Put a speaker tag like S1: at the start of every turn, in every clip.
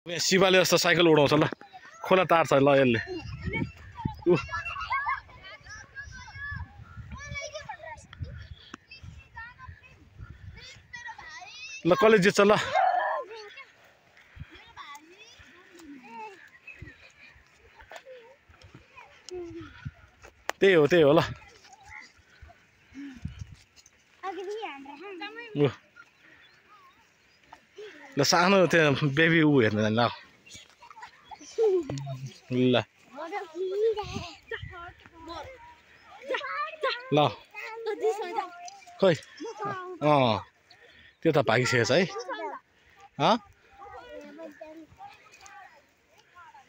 S1: शिवाले जस्तो साइकल उडाउँछ ल खोला तार्छ ल यसले ल कसले जित्छ ल त्यही हो ल ल सानो त्यो बेबी ऊ हेर्नु ल ल ल खोइ त्यो त भागिसकेको छ है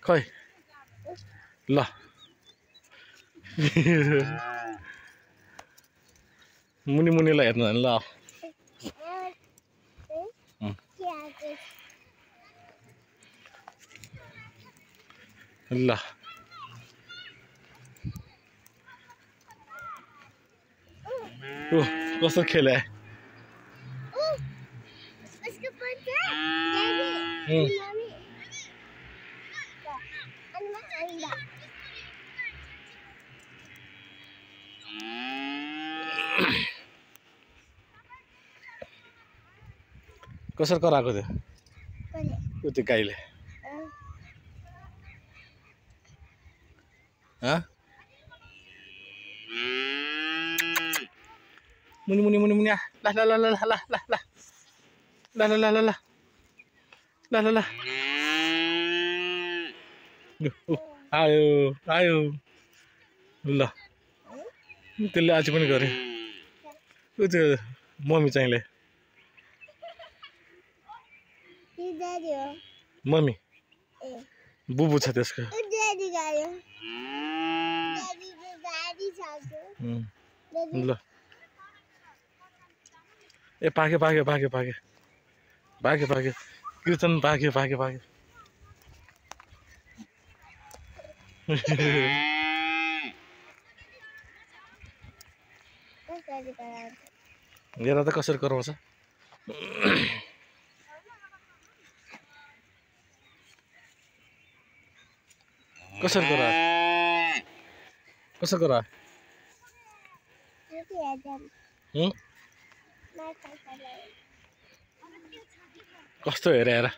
S1: खोइ ल मुनि मुनिलाई हेर्नु ल ल कस्तो खेले कसरी कराएको थियो त्यो गाईले मुनि मुनि मुनि मुनि ल ल ल ल ल ल ल ल ल ल ल ल ल ल आयो आयो ल त्यसले आज पनि गरे त्यो मम्मी चाहिँले मम्मी बुबु छ त्यसको ल ए पाक्यो पाक्यो पाक्यो पाक्यो पाक्यो पाक्यो कीर्तन पाक्यो पाक्यो पाक्यो हेर त कसरी कराउँछ कसरी करा कसरी करा कस्तो हेर हेर